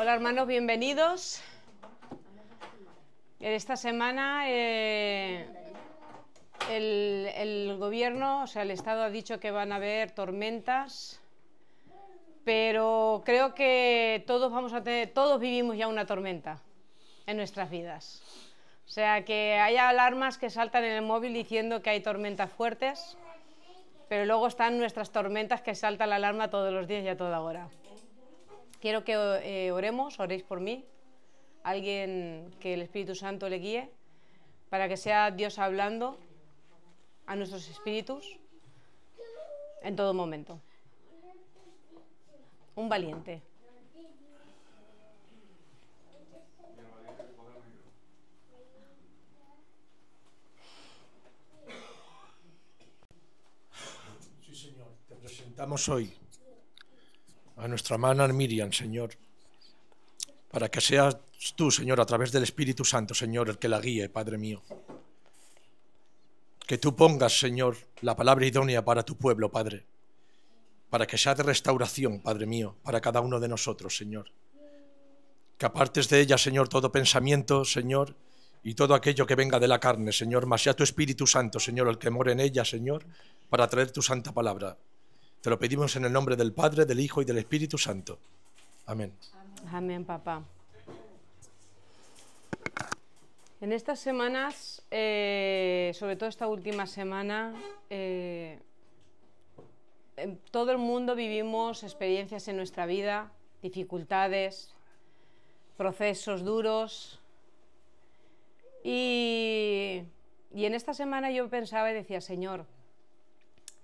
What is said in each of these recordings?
Hola hermanos, bienvenidos. En esta semana el gobierno, o sea, el Estado ha dicho que van a haber tormentas, pero creo que todos vivimos ya una tormenta en nuestras vidas. O sea, que hay alarmas que saltan en el móvil diciendo que hay tormentas fuertes, pero luego están nuestras tormentas que salta la alarma todos los días y a toda hora. Quiero que oréis por mí, alguien que el Espíritu Santo le guíe, para que sea Dios hablando a nuestros espíritus en todo momento. Un valiente. Sí, Señor, te presentamos hoy a nuestra hermana Miriam, Señor, para que seas tú, Señor, a través del Espíritu Santo, Señor, el que la guíe, Padre mío. Que tú pongas, Señor, la palabra idónea para tu pueblo, Padre, para que sea de restauración, Padre mío, para cada uno de nosotros, Señor. Que apartes de ella, Señor, todo pensamiento, Señor, y todo aquello que venga de la carne, Señor, mas sea tu Espíritu Santo, Señor, el que more en ella, Señor, para traer tu santa palabra. Te lo pedimos en el nombre del Padre, del Hijo y del Espíritu Santo. Amén. Amén, papá. En estas semanas, sobre todo esta última semana, en todo el mundo vivimos experiencias en nuestra vida, dificultades, procesos duros. Y en esta semana yo pensaba y decía, Señor,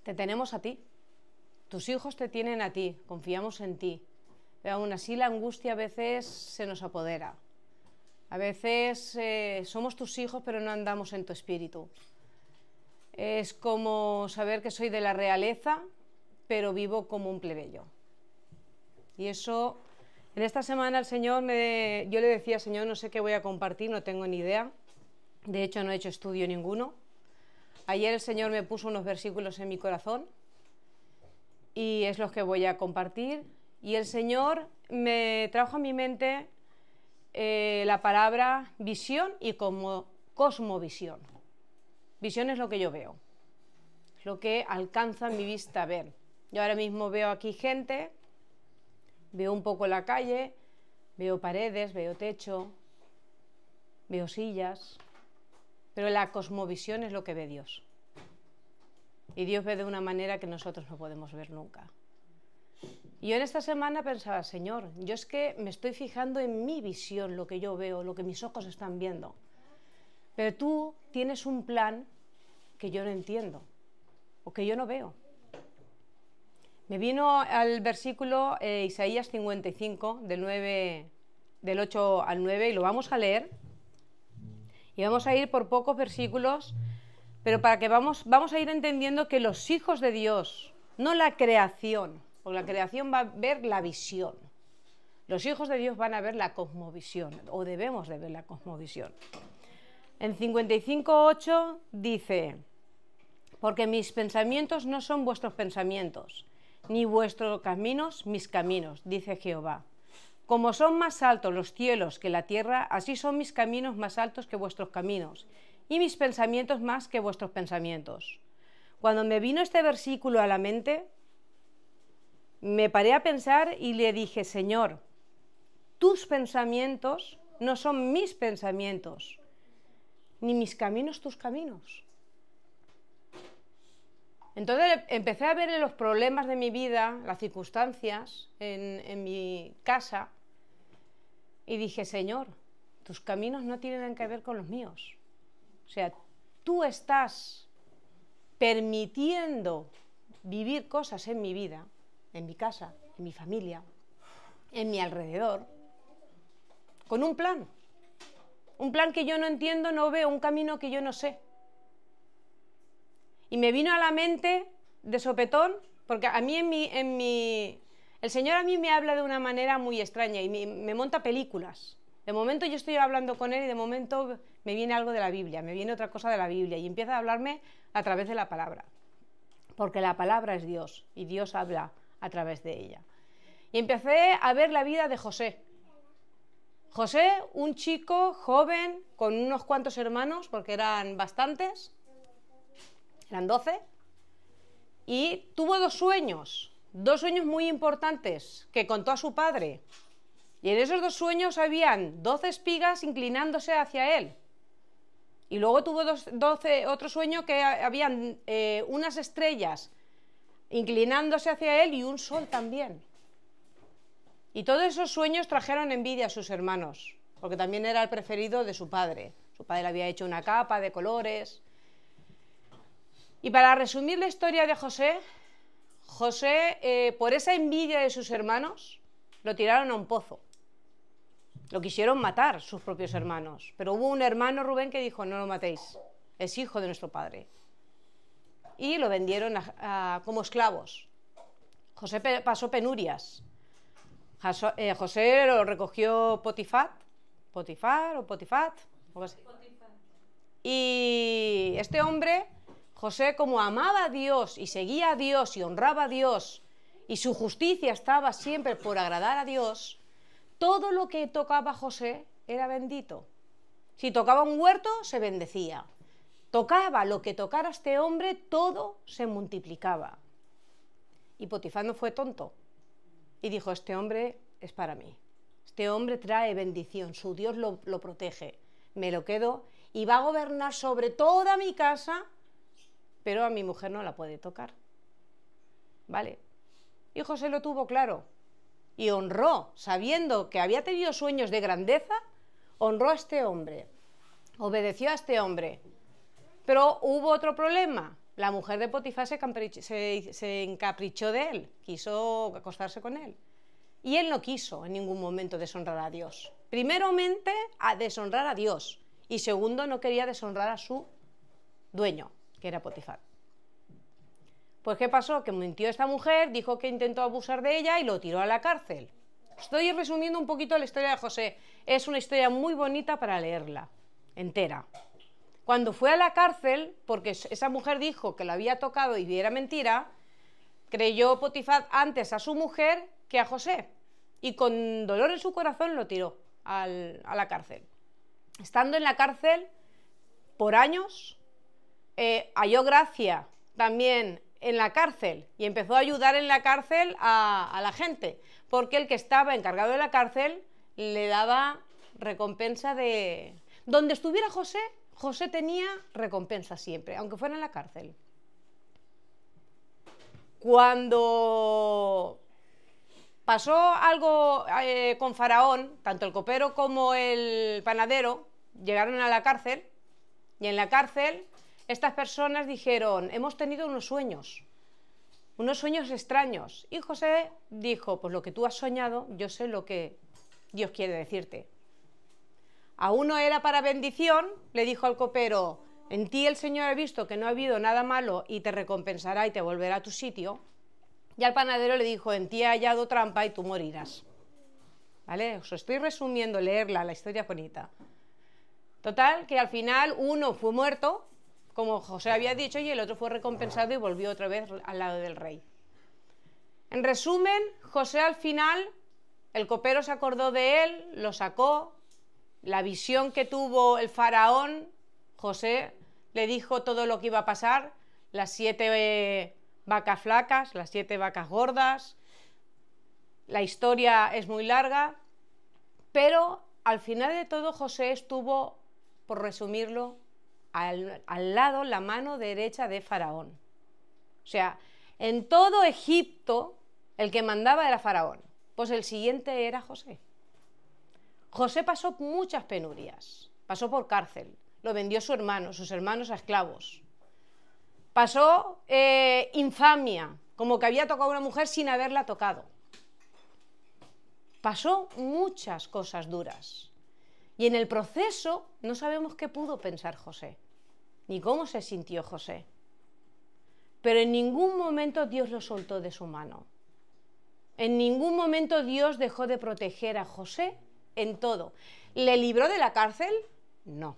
te tenemos a ti. Tus hijos te tienen a ti, confiamos en ti. Pero aún así la angustia a veces se nos apodera. A veces somos tus hijos, pero no andamos en tu espíritu. Es como saber que soy de la realeza, pero vivo como un plebeyo. Y eso, en esta semana el Señor, yo le decía, Señor, no sé qué voy a compartir, no tengo ni idea. De hecho, no he hecho estudio ninguno. Ayer el Señor me puso unos versículos en mi corazón y es los que voy a compartir. Y el Señor me trajo a mi mente la palabra visión y como cosmovisión. Visión es lo que yo veo, es lo que alcanza mi vista a ver. Yo ahora mismo veo aquí gente, veo un poco la calle, veo paredes, veo techo, veo sillas, pero la cosmovisión es lo que ve Dios. Y Dios ve de una manera que nosotros no podemos ver nunca. Y yo en esta semana pensaba, Señor, yo es que me estoy fijando en mi visión, lo que yo veo, lo que mis ojos están viendo. Pero tú tienes un plan que yo no entiendo o que yo no veo. Me vino al versículo Isaías 55, del 8 al 9, y lo vamos a leer. Y vamos a ir por pocos versículos, pero para que vamos a ir entendiendo que los hijos de Dios, no la creación, porque la creación va a ver la visión. Los hijos de Dios van a ver la cosmovisión, o debemos de ver la cosmovisión. En 55:8 dice, porque mis pensamientos no son vuestros pensamientos, ni vuestros caminos mis caminos, dice Jehová. Como son más altos los cielos que la tierra, así son mis caminos más altos que vuestros caminos, y mis pensamientos más que vuestros pensamientos. Cuando me vino este versículo a la mente, me paré a pensar y le dije, Señor, tus pensamientos no son mis pensamientos, ni mis caminos tus caminos. Entonces empecé a ver los problemas de mi vida, las circunstancias en mi casa, y dije, Señor, tus caminos no tienen que ver con los míos. O sea, tú estás permitiendo vivir cosas en mi vida, en mi casa, en mi familia, en mi alrededor, con un plan que yo no entiendo, no veo, un camino que yo no sé. Y me vino a la mente de sopetón, porque a mí el Señor a mí me habla de una manera muy extraña y me monta películas. De momento yo estoy hablando con Él y de momento me viene algo de la Biblia, me viene otra cosa de la Biblia y empieza a hablarme a través de la palabra. Porque la palabra es Dios y Dios habla a través de ella. Y empecé a ver la vida de José. José, un chico joven con unos cuantos hermanos, porque eran bastantes, eran 12, y tuvo dos sueños muy importantes que contó a su padre. Y en esos dos sueños habían 12 espigas inclinándose hacia él. Y luego tuvo otro sueño que habían unas estrellas inclinándose hacia él y un sol también. Y todos esos sueños trajeron envidia a sus hermanos, porque también era el preferido de su padre. Su padre le había hecho una capa de colores. Y para resumir la historia de José, por esa envidia de sus hermanos, lo tiraron a un pozo. Lo quisieron matar sus propios hermanos, pero hubo un hermano, Rubén, que dijo: no lo matéis, es hijo de nuestro padre. Y lo vendieron como esclavos. José pasó penurias. José lo recogió Potifar, y este hombre, José, como amaba a Dios y seguía a Dios y honraba a Dios, y su justicia estaba siempre por agradar a Dios, todo lo que tocaba José era bendito. Si tocaba un huerto, se bendecía. Tocaba lo que tocara este hombre, todo se multiplicaba. Y Potifar no fue tonto y dijo: este hombre es para mí, este hombre trae bendición, su Dios lo protege, me lo quedo y va a gobernar sobre toda mi casa, pero a mi mujer no la puede tocar. ¿Vale? Y José lo tuvo claro y honró, sabiendo que había tenido sueños de grandeza, honró a este hombre, obedeció a este hombre. Pero hubo otro problema. La mujer de Potifar se encaprichó de él, quiso acostarse con él. Y él no quiso en ningún momento deshonrar a Dios. Primeramente, a deshonrar a Dios. Y segundo, no quería deshonrar a su dueño, que era Potifar. Pues ¿qué pasó? Que mintió esta mujer, dijo que intentó abusar de ella y lo tiró a la cárcel. Estoy resumiendo un poquito la historia de José. Es una historia muy bonita para leerla, entera. Cuando fue a la cárcel, porque esa mujer dijo que lo había tocado y era mentira, creyó Potifar antes a su mujer que a José. Y con dolor en su corazón lo tiró a la cárcel. Estando en la cárcel por años, halló gracia también en la cárcel y empezó a ayudar en la cárcel a la gente, porque el que estaba encargado de la cárcel le daba recompensa de... Donde estuviera José, José tenía recompensa siempre, aunque fuera en la cárcel. Cuando pasó algo con Faraón, tanto el copero como el panadero llegaron a la cárcel, y en la cárcel estas personas dijeron: hemos tenido unos sueños extraños. Y José dijo: pues lo que tú has soñado, yo sé lo que Dios quiere decirte. A uno era para bendición, le dijo al copero: en ti el Señor ha visto que no ha habido nada malo y te recompensará y te volverá a tu sitio. Y al panadero le dijo: en ti ha hallado trampa y tú morirás. ¿Vale? Os estoy resumiendo, leerla, la historia es bonita. Total, que al final uno fue muerto, como José había dicho, y el otro fue recompensado y volvió otra vez al lado del rey. En resumen, José al final, el copero se acordó de él, lo sacó. La visión que tuvo el faraón, José le dijo todo lo que iba a pasar, las 7 vacas flacas, las 7 vacas gordas. La historia es muy larga, pero al final de todo José estuvo, por resumirlo, al lado, la mano derecha de Faraón. O sea, en todo Egipto el que mandaba era Faraón, pues el siguiente era José. José pasó muchas penurias, pasó por cárcel, lo vendió sus hermanos a esclavos. Pasó infamia, como que había tocado a una mujer sin haberla tocado. Pasó muchas cosas duras. Y en el proceso no sabemos qué pudo pensar José, ni cómo se sintió José. Pero en ningún momento Dios lo soltó de su mano. En ningún momento Dios dejó de proteger a José en todo. ¿Le libró de la cárcel? No.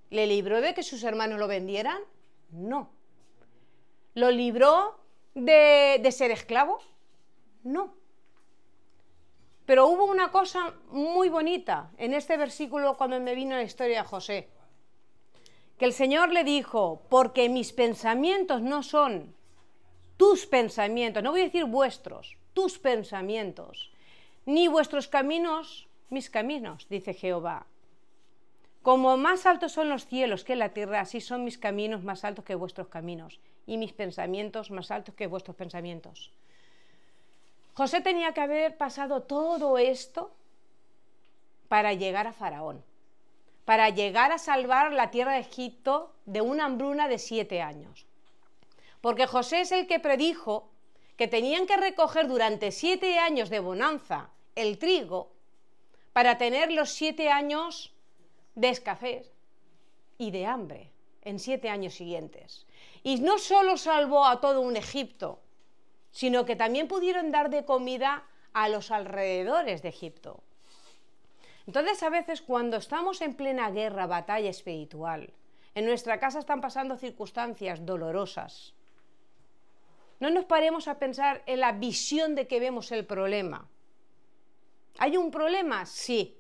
¿Le libró de que sus hermanos lo vendieran? No. ¿Lo libró de ser esclavo? No. Pero hubo una cosa muy bonita en este versículo cuando me vino la historia de José. Que el Señor le dijo, porque mis pensamientos no son tus pensamientos, no voy a decir vuestros, tus pensamientos, ni vuestros caminos, mis caminos, dice Jehová. Como más altos son los cielos que la tierra, así son mis caminos más altos que vuestros caminos, y mis pensamientos más altos que vuestros pensamientos. José tenía que haber pasado todo esto para llegar a Faraón, para llegar a salvar la tierra de Egipto de una hambruna de 7 años. Porque José es el que predijo que tenían que recoger durante 7 años de bonanza el trigo para tener los 7 años de escasez y de hambre en 7 años siguientes. Y no solo salvó a todo un Egipto, sino que también pudieron dar de comida a los alrededores de Egipto. Entonces, a veces cuando estamos en plena guerra, batalla espiritual, en nuestra casa están pasando circunstancias dolorosas, no nos paremos a pensar en la visión de que vemos el problema. ¿Hay un problema? Sí.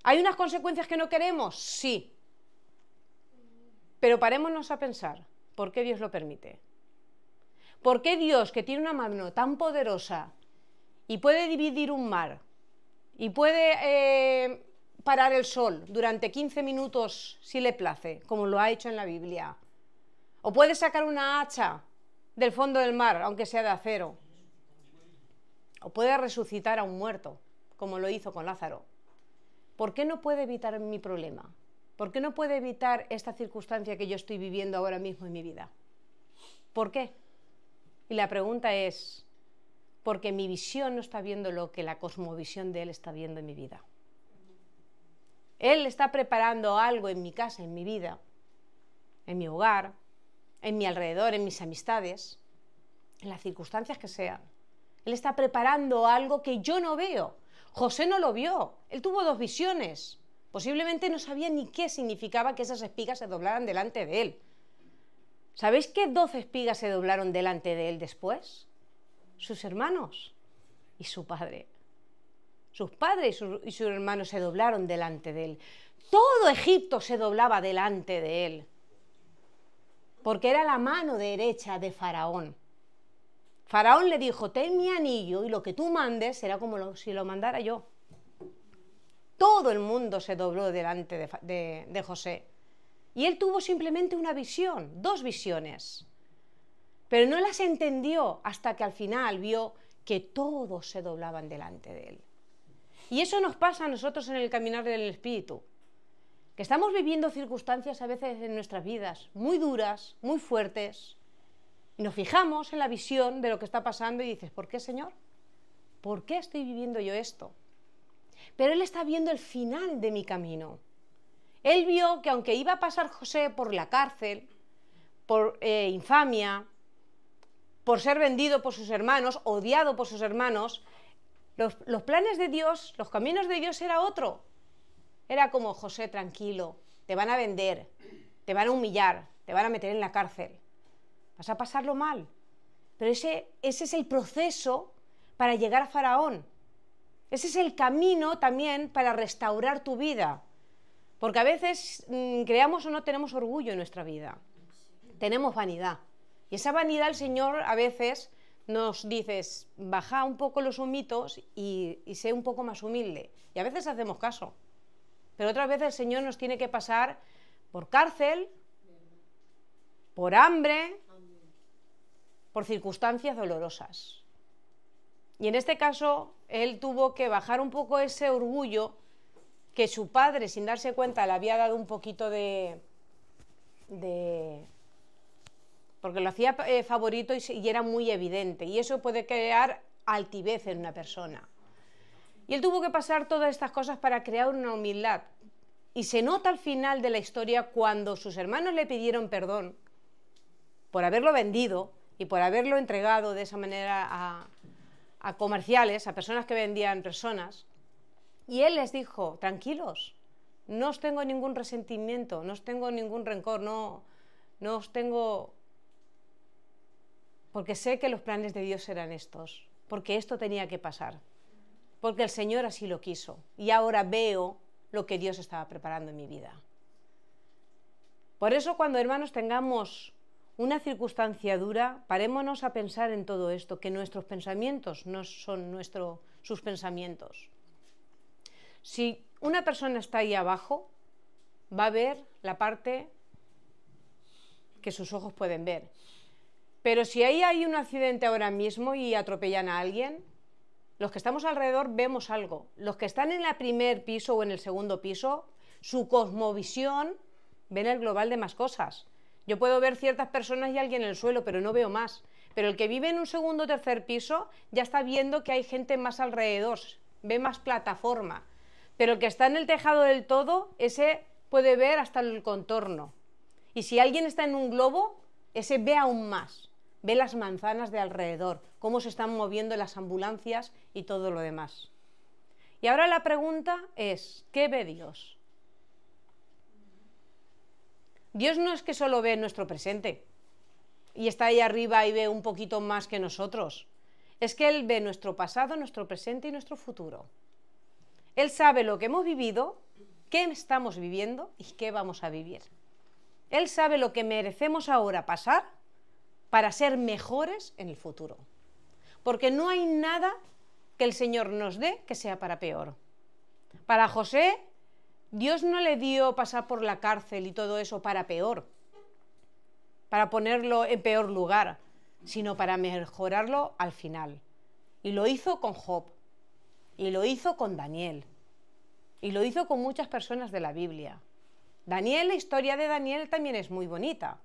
¿Hay unas consecuencias que no queremos? Sí. Pero parémonos a pensar, ¿por qué Dios lo permite? ¿Por qué Dios, que tiene una mano tan poderosa y puede dividir un mar y puede parar el sol durante 15 minutos si le place, como lo ha hecho en la Biblia, o puede sacar una hacha del fondo del mar, aunque sea de acero, o puede resucitar a un muerto, como lo hizo con Lázaro? ¿Por qué no puede evitar mi problema? ¿Por qué no puede evitar esta circunstancia que yo estoy viviendo ahora mismo en mi vida? ¿Por qué? Y la pregunta es, porque mi visión no está viendo lo que la cosmovisión de Él está viendo en mi vida. Él está preparando algo en mi casa, en mi vida, en mi hogar, en mi alrededor, en mis amistades, en las circunstancias que sean. Él está preparando algo que yo no veo. José no lo vio, él tuvo 2 visiones. Posiblemente no sabía ni qué significaba que esas espigas se doblaran delante de él. ¿Sabéis qué 12 espigas se doblaron delante de él después? Sus hermanos y su padre. Sus padres y sus hermanos se doblaron delante de él. Todo Egipto se doblaba delante de él, porque era la mano derecha de Faraón. Faraón le dijo, ten mi anillo y lo que tú mandes será como si lo mandara yo. Todo el mundo se dobló delante de José. Y él tuvo simplemente una visión, 2 visiones. Pero no las entendió hasta que al final vio que todos se doblaban delante de él. Y eso nos pasa a nosotros en el caminar del Espíritu, que estamos viviendo circunstancias a veces en nuestras vidas muy duras, muy fuertes, y nos fijamos en la visión de lo que está pasando y dices, ¿por qué, Señor? ¿Por qué estoy viviendo yo esto? Pero Él está viendo el final de mi camino. Él vio que aunque iba a pasar José por la cárcel, por infamia, por ser vendido por sus hermanos, odiado por sus hermanos, los planes de Dios, los caminos de Dios era otro. Era como, José, tranquilo, te van a vender, te van a humillar, te van a meter en la cárcel. Vas a pasarlo mal. Pero ese es el proceso para llegar a Faraón. Ese es el camino también para restaurar tu vida. Porque a veces, creamos o no, tenemos orgullo en nuestra vida. Tenemos vanidad. Y esa vanidad el Señor a veces nos dice, baja un poco los humitos y sé un poco más humilde. Y a veces hacemos caso. Pero otras veces el Señor nos tiene que pasar por cárcel, por hambre, por circunstancias dolorosas. Y en este caso, él tuvo que bajar un poco ese orgullo que su padre, sin darse cuenta, le había dado un poquito porque lo hacía favorito y era muy evidente. Y eso puede crear altivez en una persona. Y él tuvo que pasar todas estas cosas para crear una humildad. Y se nota al final de la historia cuando sus hermanos le pidieron perdón por haberlo vendido y por haberlo entregado de esa manera a comerciales, a personas que vendían personas. Y él les dijo, tranquilos, no os tengo ningún resentimiento, no os tengo ningún rencor, no os tengo... Porque sé que los planes de Dios eran estos, porque esto tenía que pasar. porque el Señor así lo quiso. Y ahora veo lo que Dios estaba preparando en mi vida. Por eso, cuando, hermanos, tengamos una circunstancia dura, parémonos a pensar en todo esto, que nuestros pensamientos no son sus pensamientos. Si una persona está ahí abajo, va a ver la parte que sus ojos pueden ver. Pero si ahí hay un accidente ahora mismo y atropellan a alguien, los que estamos alrededor vemos algo. Los que están en el primer piso o en el segundo piso, su cosmovisión ven el global de más cosas. Yo puedo ver ciertas personas y alguien en el suelo, pero no veo más. Pero el que vive en un segundo o tercer piso ya está viendo que hay gente más alrededor, ve más plataforma. Pero el que está en el tejado del todo, ese puede ver hasta el contorno. Y si alguien está en un globo, ese ve aún más. Ve las manzanas de alrededor, cómo se están moviendo las ambulancias y todo lo demás. Y ahora la pregunta es, ¿qué ve Dios? Dios no es que solo ve nuestro presente y está ahí arriba y ve un poquito más que nosotros. Es que Él ve nuestro pasado, nuestro presente y nuestro futuro. Él sabe lo que hemos vivido, qué estamos viviendo y qué vamos a vivir. Él sabe lo que merecemos ahora pasar para ser mejores en el futuro. Porque no hay nada que el Señor nos dé que sea para peor. Para José, Dios no le dio pasar por la cárcel y todo eso para peor, para ponerlo en peor lugar, sino para mejorarlo al final. Y lo hizo con Job, y lo hizo con Daniel, y lo hizo con muchas personas de la Biblia. Daniel, la historia de Daniel también es muy bonita.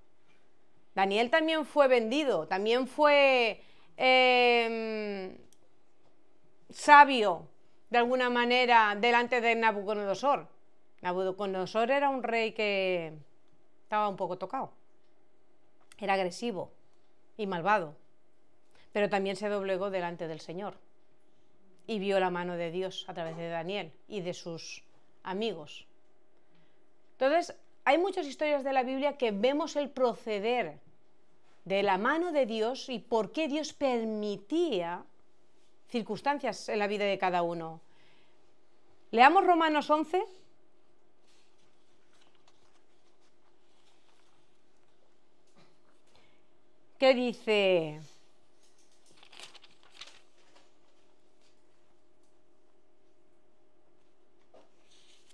Daniel también fue vendido, también fue sabio, de alguna manera, delante de Nabucodonosor. Nabucodonosor era un rey que estaba un poco tocado. Era agresivo y malvado, pero también se doblegó delante del Señor y vio la mano de Dios a través de Daniel y de sus amigos. Entonces, hay muchas historias de la Biblia que vemos el proceder de la mano de Dios y por qué Dios permitía circunstancias en la vida de cada uno. Leamos Romanos 11. ¿Qué dice?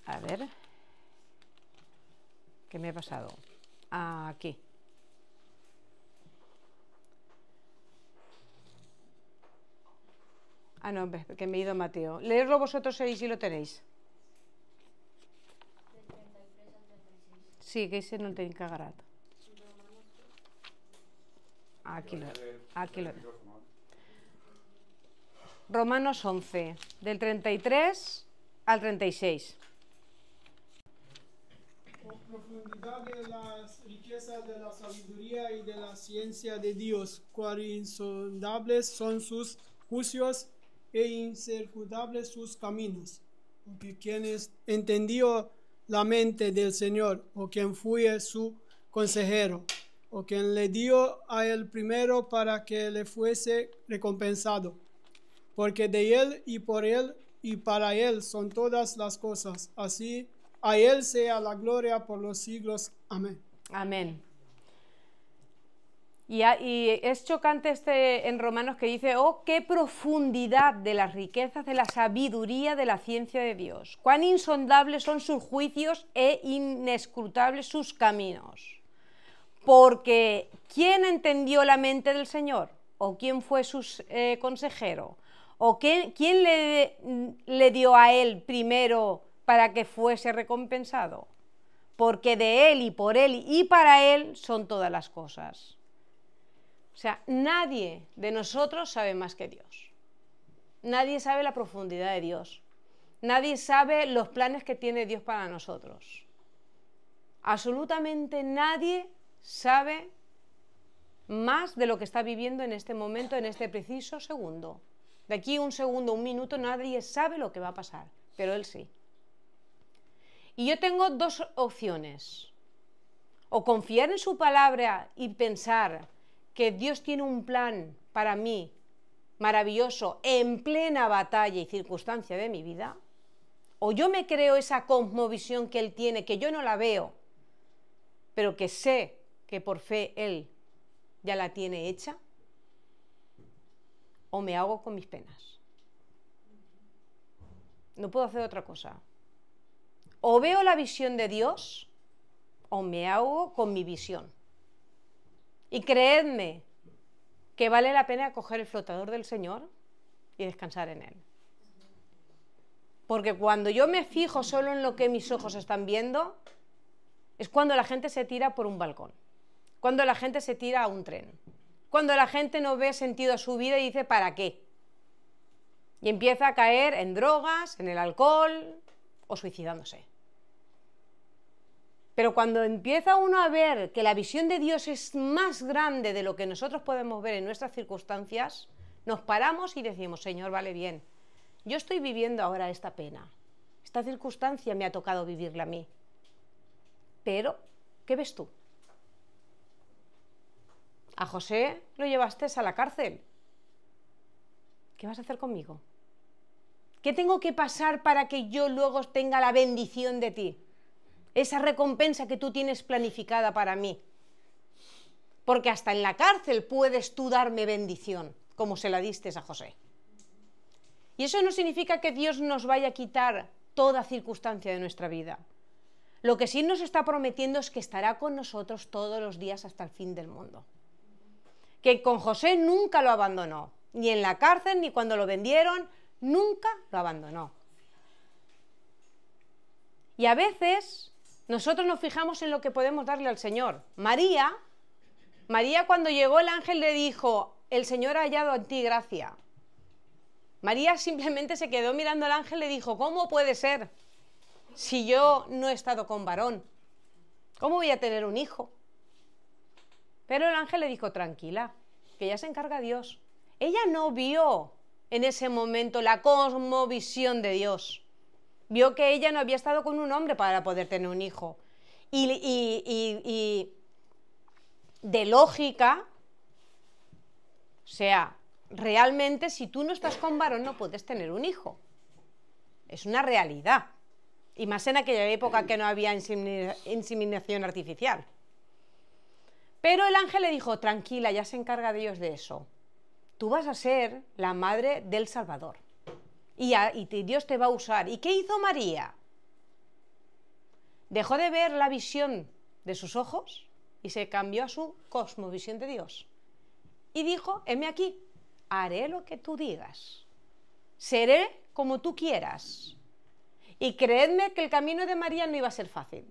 A ver. ¿Qué me ha pasado? Aquí. No, que me he ido a Mateo. Leedlo vosotros ahí si lo tenéis. Sí, que ese no tenéis que agarrar. Aquí lo. Romanos 11, del 33 al 36. Profundidad de las riquezas de la sabiduría y de la ciencia de Dios, cuán insondables son sus juicios e inscrutables sus caminos. Porque quien entendió la mente del Señor, o quien fue su consejero, o quien le dio a él primero para que le fuese recompensado. Porque de él y por él y para él son todas las cosas. Así a él sea la gloria por los siglos. Amén. Amén. Y es chocante en Romanos que dice, oh, qué profundidad de las riquezas, de la sabiduría, de la ciencia de Dios. Cuán insondables son sus juicios e inescrutables sus caminos. Porque ¿quién entendió la mente del Señor? ¿O quién fue su consejero? ¿O quién le dio a él primero para que fuese recompensado? Porque de él y por él y para él son todas las cosas. O sea, nadie de nosotros sabe más que Dios. Nadie sabe la profundidad de Dios. Nadie sabe los planes que tiene Dios para nosotros. Absolutamente nadie sabe más de lo que está viviendo en este momento, en este preciso segundo. De aquí un segundo, un minuto, nadie sabe lo que va a pasar, pero Él sí. Y yo tengo dos opciones. O confiar en su palabra y pensar que Dios tiene un plan para mí maravilloso en plena batalla y circunstancia de mi vida, o yo me creo esa cosmovisión que Él tiene, que yo no la veo, pero que sé que por fe Él ya la tiene hecha, o me ahogo con mis penas. No puedo hacer otra cosa. O veo la visión de Dios, o me ahogo con mi visión. Y creedme que vale la pena coger el flotador del Señor y descansar en Él. Porque cuando yo me fijo solo en lo que mis ojos están viendo, es cuando la gente se tira por un balcón, cuando la gente se tira a un tren, cuando la gente no ve sentido a su vida y dice ¿para qué? Y empieza a caer en drogas, en el alcohol o suicidándose. Pero cuando empieza uno a ver que la visión de Dios es más grande de lo que nosotros podemos ver en nuestras circunstancias, nos paramos y decimos, Señor, vale bien, yo estoy viviendo ahora esta pena, esta circunstancia me ha tocado vivirla a mí, pero, ¿qué ves tú? A José lo llevaste a la cárcel. ¿Qué vas a hacer conmigo? ¿Qué tengo que pasar para que yo luego tenga la bendición de ti? Esa recompensa que tú tienes planificada para mí. Porque hasta en la cárcel puedes tú darme bendición, como se la diste a José. Y eso no significa que Dios nos vaya a quitar toda circunstancia de nuestra vida. Lo que sí nos está prometiendo es que estará con nosotros todos los días hasta el fin del mundo. Que con José nunca lo abandonó, ni en la cárcel, ni cuando lo vendieron, nunca lo abandonó. Y a veces nosotros nos fijamos en lo que podemos darle al Señor. María, cuando llegó el ángel le dijo, el Señor ha hallado en ti gracia. María simplemente se quedó mirando al ángel y le dijo, ¿cómo puede ser si yo no he estado con varón? ¿Cómo voy a tener un hijo? Pero el ángel le dijo, tranquila, que ya se encarga Dios. Ella no vio en ese momento la cosmovisión de Dios. Vio que ella no había estado con un hombre para poder tener un hijo. Y de lógica, o sea, realmente si tú no estás con varón no puedes tener un hijo. Es una realidad. Y más en aquella época que no había inseminación artificial. Pero el ángel le dijo, tranquila, ya se encarga Dios de eso. Tú vas a ser la madre del Salvador. Y Dios te va a usar. ¿Y qué hizo María? Dejó de ver la visión de sus ojos y se cambió a su cosmovisión de Dios. Y dijo, heme aquí, haré lo que tú digas. Seré como tú quieras. Y creedme que el camino de María no iba a ser fácil.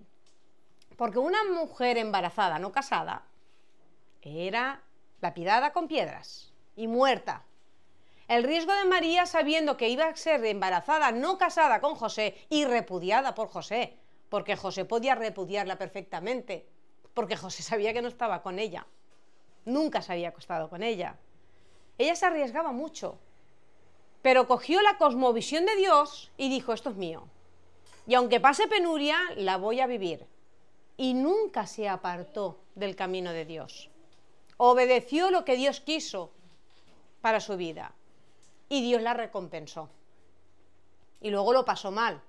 Porque una mujer embarazada, no casada, era lapidada con piedras y muerta. El riesgo de María, sabiendo que iba a ser embarazada, no casada con José y repudiada por José, porque José podía repudiarla perfectamente, porque José sabía que no estaba con ella, nunca se había acostado con ella. Ella se arriesgaba mucho, pero cogió la cosmovisión de Dios y dijo, esto es mío. Y aunque pase penuria, la voy a vivir. Y nunca se apartó del camino de Dios. Obedeció lo que Dios quiso para su vida. Y Dios la recompensó. Y luego lo pasó mal.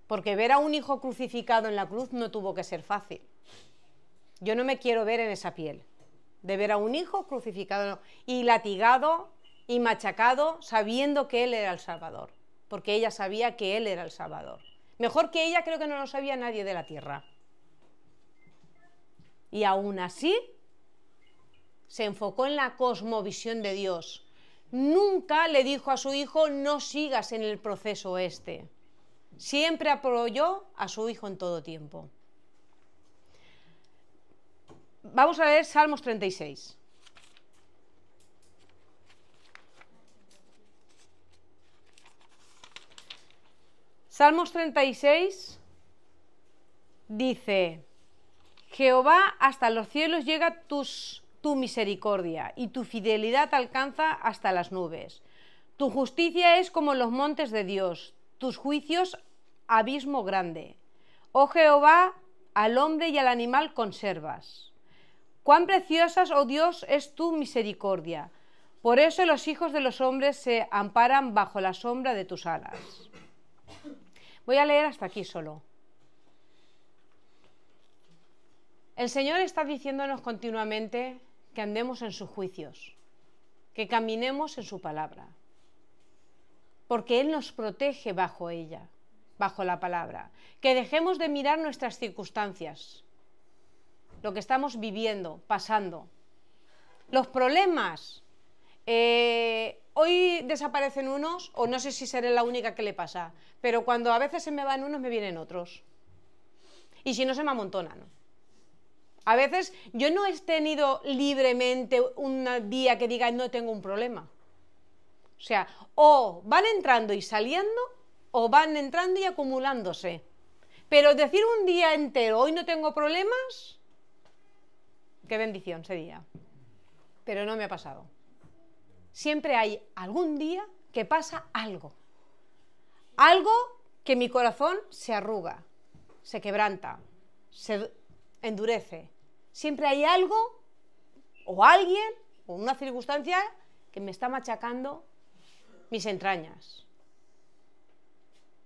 Porque ver a un hijo crucificado en la cruz no tuvo que ser fácil. Yo no me quiero ver en esa piel. De ver a un hijo crucificado y latigado y machacado sabiendo que Él era el Salvador. Porque ella sabía que Él era el Salvador. Mejor que ella creo que no lo sabía nadie de la tierra. Y aún así se enfocó en la cosmovisión de Dios. Nunca le dijo a su hijo, no sigas en el proceso este. Siempre apoyó a su hijo en todo tiempo. Vamos a leer Salmos 36. Salmos 36 dice, Jehová, hasta los cielos llega tu misericordia, y tu fidelidad alcanza hasta las nubes. Tu justicia es como los montes de Dios, tus juicios abismo grande. Oh Jehová, al hombre y al animal conservas. Cuán preciosas, oh Dios, es tu misericordia. Por eso los hijos de los hombres se amparan bajo la sombra de tus alas. Voy a leer hasta aquí solo. El Señor está diciéndonos continuamente que andemos en sus juicios, que caminemos en su palabra, porque Él nos protege bajo ella, bajo la palabra, que dejemos de mirar nuestras circunstancias, lo que estamos viviendo, pasando, los problemas. Hoy desaparecen unos, o no sé si seré la única que le pasa, pero cuando a veces se me van unos, me vienen otros. Y si no, se me amontonan. A veces yo no he tenido libremente un día que diga no tengo un problema. O sea, o van entrando y saliendo, o van entrando y acumulándose. Pero decir un día entero, hoy no tengo problemas, qué bendición sería. Pero no me ha pasado. Siempre hay algún día que pasa algo. Algo que mi corazón se arruga, se quebranta, se endurece. Siempre hay algo, o alguien, o una circunstancia que me está machacando mis entrañas.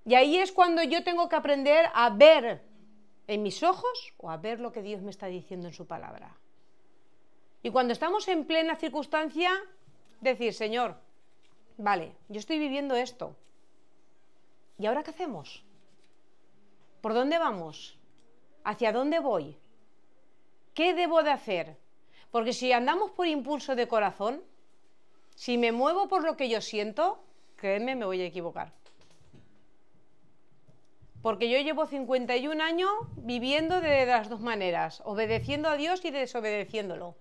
Y ahí es cuando yo tengo que aprender a ver en mis ojos o a ver lo que Dios me está diciendo en su palabra. Y cuando estamos en plena circunstancia, decir, Señor, vale, yo estoy viviendo esto. ¿Y ahora qué hacemos? ¿Por dónde vamos? ¿Hacia dónde voy? ¿Qué debo de hacer? Porque si andamos por impulso de corazón, si me muevo por lo que yo siento, créeme, me voy a equivocar. Porque yo llevo 51 años viviendo de las dos maneras, obedeciendo a Dios y desobedeciéndolo.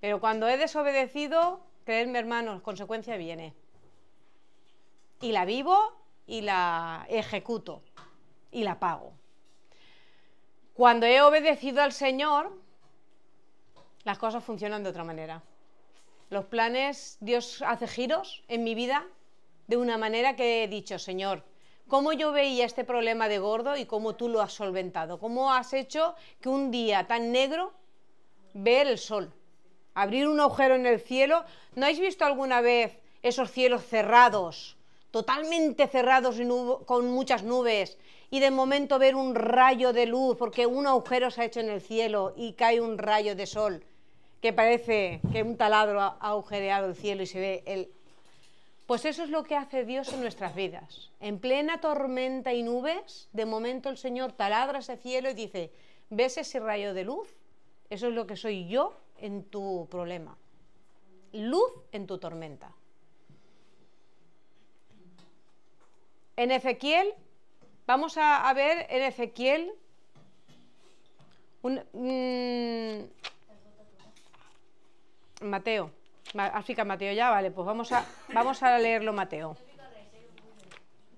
Pero cuando he desobedecido, creedme, hermanos, consecuencia viene. Y la vivo y la ejecuto y la pago. Cuando he obedecido al Señor, las cosas funcionan de otra manera. Los planes, Dios hace giros en mi vida de una manera que he dicho, Señor, ¿cómo yo veía este problema de gordo y cómo tú lo has solventado? ¿Cómo has hecho que un día tan negro ver el sol? Abrir un agujero en el cielo. ¿No habéis visto alguna vez esos cielos cerrados, totalmente cerrados y con muchas nubes, y de momento ver un rayo de luz porque un agujero se ha hecho en el cielo y cae un rayo de sol que parece que un taladro ha agujereado el cielo y se ve el... Pues eso es lo que hace Dios en nuestras vidas. En plena tormenta y nubes, de momento el Señor taladra ese cielo y dice, ¿ves ese rayo de luz? Eso es lo que soy yo en tu problema. Luz en tu tormenta. En Ezequiel, vamos a ver en Ezequiel Mateo. ¿Has fica Mateo ya? Vale, pues vamos a leerlo Mateo.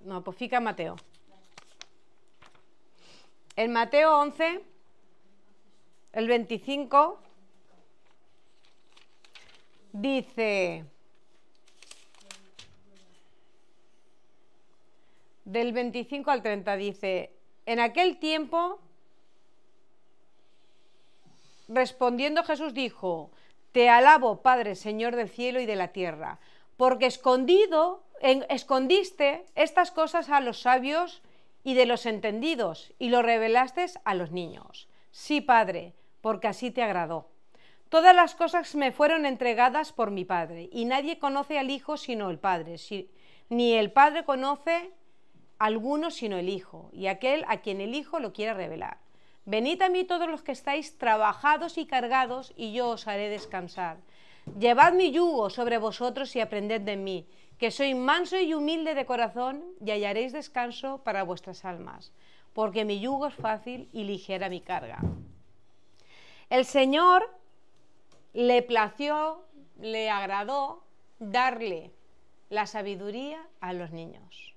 No, pues fica Mateo. En Mateo 11, el 25, dice, del 25 al 30, dice, en aquel tiempo, respondiendo Jesús dijo, te alabo, Padre, Señor del cielo y de la tierra, porque escondiste estas cosas a los sabios y de los entendidos, y lo revelaste a los niños. Sí, Padre, porque así te agradó. Todas las cosas me fueron entregadas por mi Padre, y nadie conoce al Hijo sino el Padre, ni el Padre conoce a alguno sino el Hijo, y aquel a quien el Hijo lo quiera revelar. Venid a mí todos los que estáis trabajados y cargados, y yo os haré descansar. Llevad mi yugo sobre vosotros y aprended de mí, que soy manso y humilde de corazón, y hallaréis descanso para vuestras almas, porque mi yugo es fácil y ligera mi carga. El Señor le plació, le agradó darle la sabiduría a los niños,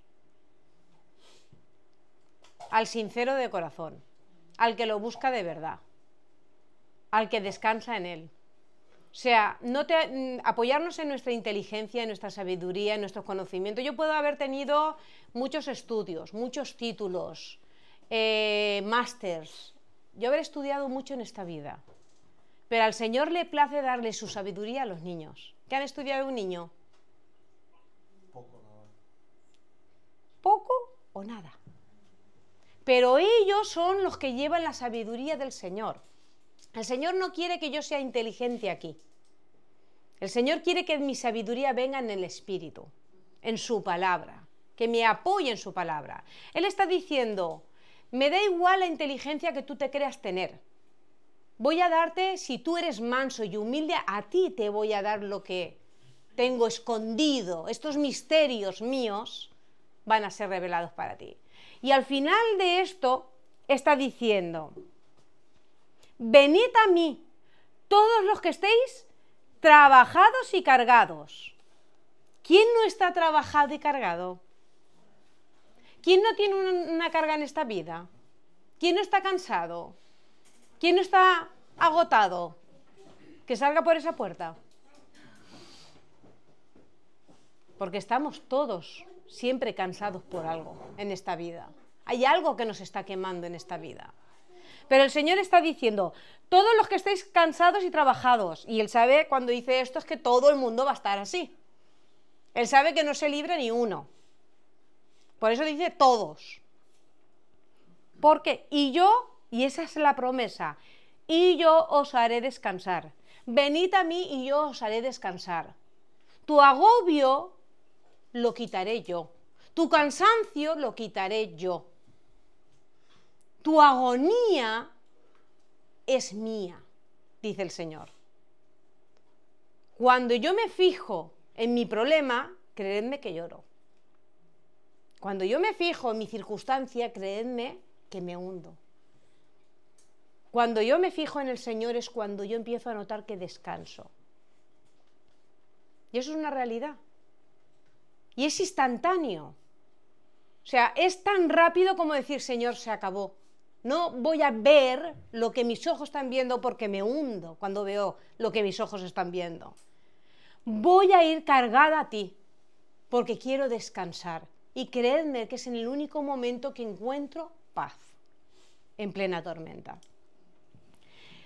al sincero de corazón, al que lo busca de verdad, al que descansa en él. O sea, apoyarnos en nuestra inteligencia, en nuestra sabiduría, en nuestros conocimientos. Yo puedo haber tenido muchos estudios, muchos títulos, másters. Yo haber estudiado mucho en esta vida. Pero al Señor le place darle su sabiduría a los niños. ¿Qué han estudiado un niño? Poco o nada. Pero ellos son los que llevan la sabiduría del Señor. El Señor no quiere que yo sea inteligente aquí. El Señor quiere que mi sabiduría venga en el Espíritu, en su palabra, que me apoye en su palabra. Él está diciendo, me da igual la inteligencia que tú te creas tener. Voy a darte, si tú eres manso y humilde, a ti te voy a dar lo que tengo escondido. Estos misterios míos van a ser revelados para ti. Y al final de esto está diciendo, venid a mí, todos los que estéis trabajados y cargados. ¿Quién no está trabajado y cargado? ¿Quién no tiene una carga en esta vida? ¿Quién no está cansado? ¿Quién no está agotado? Que salga por esa puerta. Porque estamos todos siempre cansados por algo en esta vida. Hay algo que nos está quemando en esta vida. Pero el Señor está diciendo, todos los que estéis cansados y trabajados, y Él sabe cuando dice esto es que todo el mundo va a estar así. Él sabe que no se libre ni uno. Por eso dice todos. Porque, y esa es la promesa, y yo os haré descansar. Venid a mí y yo os haré descansar. Tu agobio lo quitaré yo. Tu cansancio lo quitaré yo. Tu agonía es mía, dice el Señor. Cuando yo me fijo en mi problema, creedme que lloro. Cuando yo me fijo en mi circunstancia, creedme que me hundo. Cuando yo me fijo en el Señor es cuando yo empiezo a notar que descanso. Y eso es una realidad. Y es instantáneo. O sea, es tan rápido como decir, Señor, se acabó. No voy a ver lo que mis ojos están viendo porque me hundo cuando veo lo que mis ojos están viendo. Voy a ir cargada a ti porque quiero descansar. Y creedme que es en el único momento que encuentro paz en plena tormenta.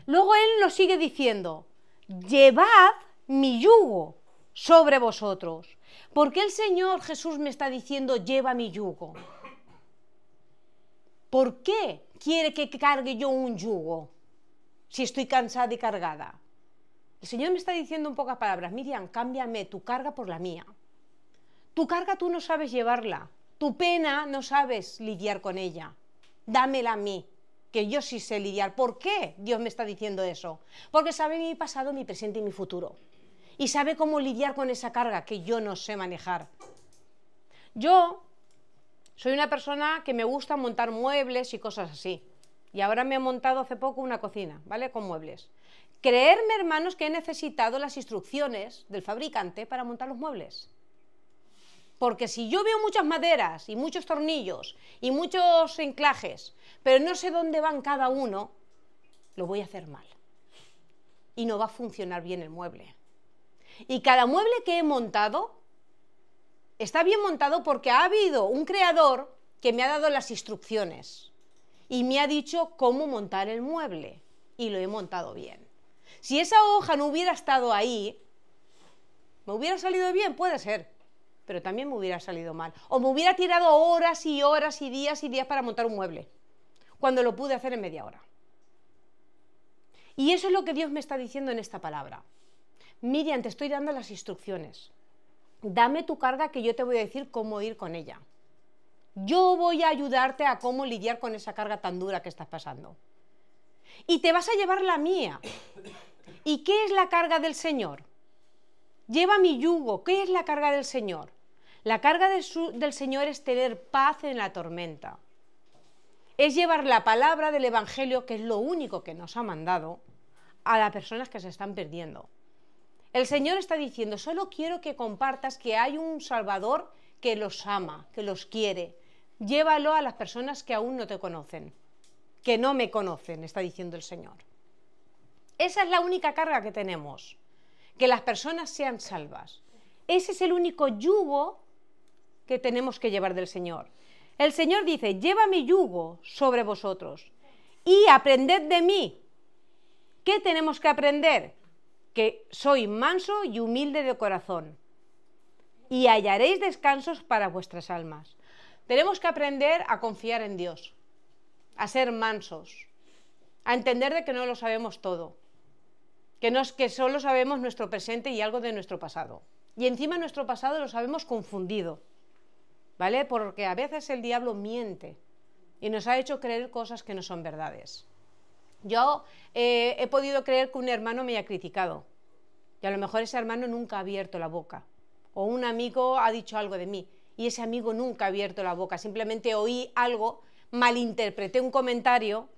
Luego Él nos sigue diciendo, llevad mi yugo sobre vosotros. ¿Por qué el Señor Jesús me está diciendo, lleva mi yugo? ¿Por qué quiere que cargue yo un yugo si estoy cansada y cargada? El Señor me está diciendo en pocas palabras, Miriam, cámbiame tu carga por la mía. Tu carga tú no sabes llevarla, tu pena no sabes lidiar con ella. Dámela a mí, que yo sí sé lidiar. ¿Por qué Dios me está diciendo eso? Porque sabe mi pasado, mi presente y mi futuro. Y sabe cómo lidiar con esa carga que yo no sé manejar. Yo soy una persona que me gusta montar muebles y cosas así. Y ahora me he montado hace poco una cocina, ¿vale? Con muebles. Creerme, hermanos, que he necesitado las instrucciones del fabricante para montar los muebles. Porque si yo veo muchas maderas y muchos tornillos y muchos enclajes, pero no sé dónde van cada uno, lo voy a hacer mal. Y no va a funcionar bien el mueble. Y cada mueble que he montado está bien montado porque ha habido un creador que me ha dado las instrucciones y me ha dicho cómo montar el mueble y lo he montado bien. Si esa hoja no hubiera estado ahí, ¿me hubiera salido bien? Puede ser, pero también me hubiera salido mal. O me hubiera tirado horas y horas y días para montar un mueble, cuando lo pude hacer en media hora. Y eso es lo que Dios me está diciendo en esta palabra. Miriam, te estoy dando las instrucciones. Dame tu carga que yo te voy a decir cómo ir con ella. Yo voy a ayudarte a cómo lidiar con esa carga tan dura que estás pasando. Y te vas a llevar la mía. ¿Y qué es la carga del Señor? Lleva mi yugo. ¿Qué es la carga del Señor? La carga del Señor es tener paz en la tormenta. Es llevar la palabra del Evangelio, que es lo único que nos ha mandado, a las personas que se están perdiendo. El Señor está diciendo, solo quiero que compartas que hay un Salvador que los ama, que los quiere. Llévalo a las personas que aún no te conocen, que no me conocen, está diciendo el Señor. Esa es la única carga que tenemos, que las personas sean salvas. Ese es el único yugo que tenemos que llevar del Señor. El Señor dice, lleva mi yugo sobre vosotros y aprended de mí. ¿Qué tenemos que aprender? que soy manso y humilde de corazón, y hallaréis descansos para vuestras almas. Tenemos que aprender a confiar en Dios, a ser mansos, a entender de que no lo sabemos todo, que solo sabemos nuestro presente y algo de nuestro pasado. Y encima nuestro pasado lo sabemos confundido, ¿vale? Porque a veces el diablo miente y nos ha hecho creer cosas que no son verdades. Yo he podido creer que un hermano me haya criticado, y a lo mejor ese hermano nunca ha abierto la boca, o un amigo ha dicho algo de mí, y ese amigo nunca ha abierto la boca, simplemente oí algo, malinterpreté un comentario,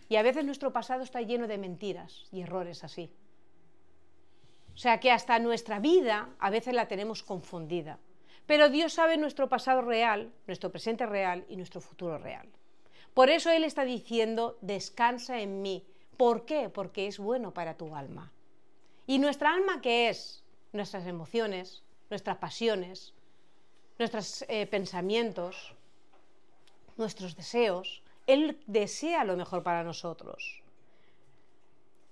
y a veces nuestro pasado está lleno de mentiras y errores así. O sea que hasta nuestra vida a veces la tenemos confundida. Pero Dios sabe nuestro pasado real, nuestro presente real y nuestro futuro real. Por eso Él está diciendo, descansa en mí. ¿Por qué? Porque es bueno para tu alma. ¿Y nuestra alma qué es? Nuestras emociones, nuestras pasiones, nuestros pensamientos, nuestros deseos. Él desea lo mejor para nosotros.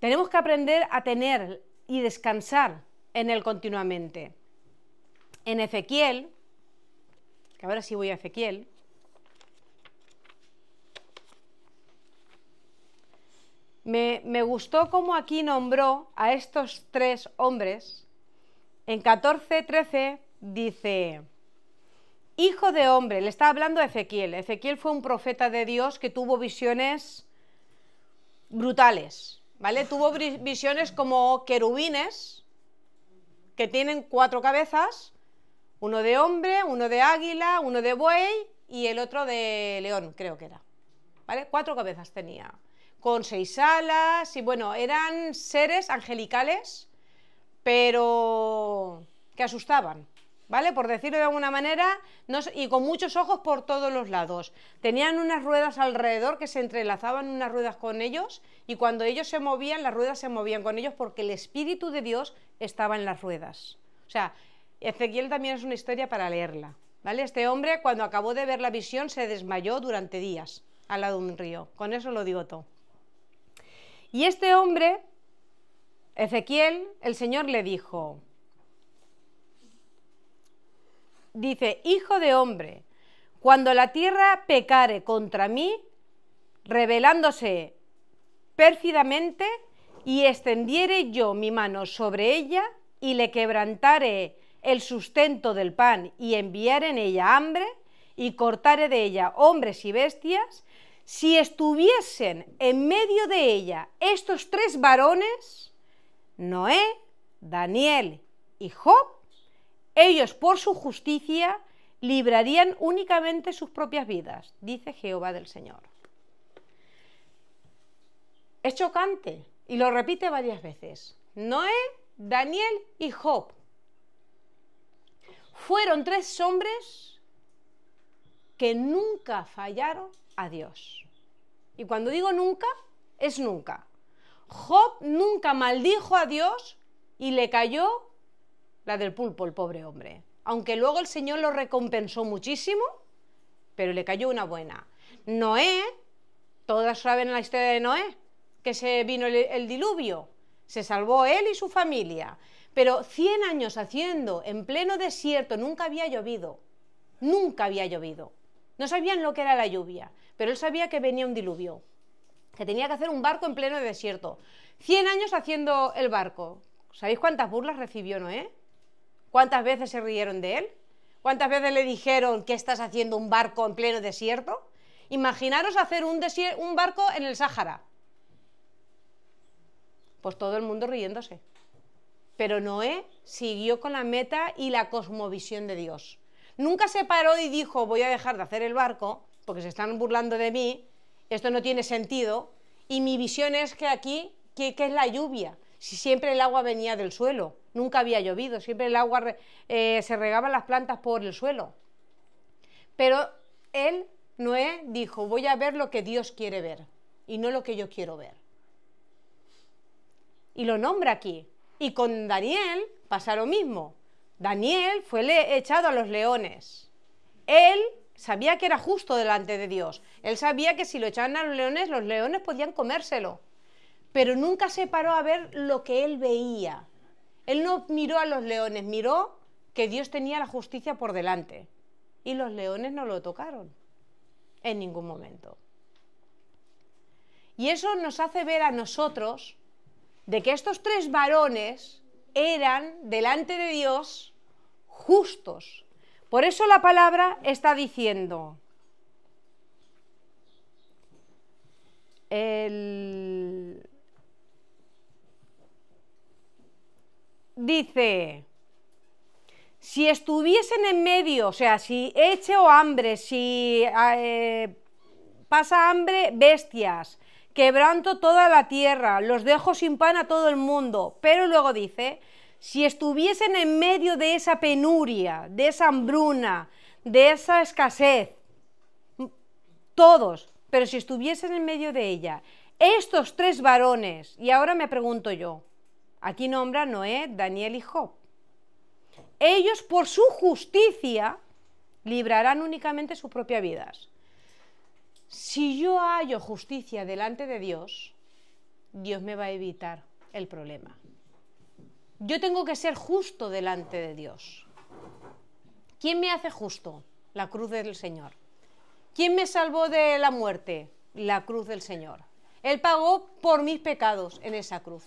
Tenemos que aprender a tener y descansar en Él continuamente. En Ezequiel, que ahora sí voy a Ezequiel, me gustó cómo aquí nombró a estos tres hombres. En 14:13 dice, hijo de hombre, le está hablando a Ezequiel. Ezequiel fue un profeta de Dios que tuvo visiones brutales, ¿vale? Tuvo visiones como querubines, que tienen 4 cabezas, uno de hombre, uno de águila, uno de buey y el otro de león, creo que era, ¿vale? 4 cabezas tenía, con 6 alas, y bueno, eran seres angelicales, pero que asustaban, ¿vale? Por decirlo de alguna manera, y con muchos ojos por todos los lados. Tenían unas ruedas alrededor que se entrelazaban unas ruedas con ellos, y cuando ellos se movían, las ruedas se movían con ellos porque el Espíritu de Dios estaba en las ruedas. O sea, Ezequiel también es una historia para leerla, ¿vale? Este hombre, cuando acabó de ver la visión, se desmayó durante días al lado de un río. Con eso lo digo todo. Y este hombre, Ezequiel, el Señor le dijo, dice, hijo de hombre, cuando la tierra pecare contra mí, rebelándose pérfidamente, y extendiere yo mi mano sobre ella, y le quebrantare el sustento del pan, y enviare en ella hambre, y cortare de ella hombres y bestias, si estuviesen en medio de ella estos 3 varones, Noé, Daniel y Job, ellos por su justicia librarían únicamente sus propias vidas, dice Jehová del Señor. Es chocante y lo repite varias veces. Noé, Daniel y Job fueron 3 hombres que nunca fallaron a Dios. Y cuando digo nunca, es nunca. Job nunca maldijo a Dios y le cayó la del pulpo, el pobre hombre. Aunque luego el Señor lo recompensó muchísimo, pero le cayó una buena. Noé, todas saben la historia de Noé, que se vino el diluvio, se salvó él y su familia, pero 100 años haciendo en pleno desierto, nunca había llovido, no sabían lo que era la lluvia, pero él sabía que venía un diluvio, que tenía que hacer un barco en pleno desierto, 100 años haciendo el barco. ¿Sabéis cuántas burlas recibió Noé? ¿Cuántas veces se rieron de él? ¿Cuántas veces le dijeron que estás haciendo un barco en pleno desierto? Imaginaros hacer un barco en el Sáhara. Pues todo el mundo riéndose. Pero Noé siguió con la meta y la cosmovisión de Dios. Nunca se paró y dijo, voy a dejar de hacer el barco, porque se están burlando de mí, esto no tiene sentido, y mi visión es que aquí, ¿qué es la lluvia? Si siempre el agua venía del suelo, nunca había llovido, siempre el agua se regaban las plantas por el suelo. Pero él, Noé, dijo, voy a ver lo que Dios quiere ver, y no lo que yo quiero ver. Y lo nombra aquí. Y con Daniel pasa lo mismo. Daniel fue echado a los leones. Él sabía que era justo delante de Dios. Él sabía que si lo echaban a los leones podían comérselo. pero nunca se paró a ver lo que él veía. Él no miró a los leones, miró que Dios tenía la justicia por delante. Y los leones no lo tocaron en ningún momento. Y eso nos hace ver a nosotros de que estos 3 varones eran delante de Dios justos. Por eso la palabra está diciendo, dice, si estuviesen en medio, o sea, si eche o hambre, si pasa hambre, bestias, quebranto toda la tierra, los dejo sin pan a todo el mundo. Pero luego dice, si estuviesen en medio de esa penuria, de esa hambruna, de esa escasez, todos, pero si estuviesen en medio de ella, estos 3 varones, y ahora me pregunto yo, aquí nombra Noé, Daniel y Job, ellos por su justicia librarán únicamente sus propias vidas. Si yo hallo justicia delante de Dios, Dios me va a evitar el problema. Yo tengo que ser justo delante de Dios. ¿Quién me hace justo? La cruz del Señor. ¿Quién me salvó de la muerte? La cruz del Señor. Él pagó por mis pecados en esa cruz.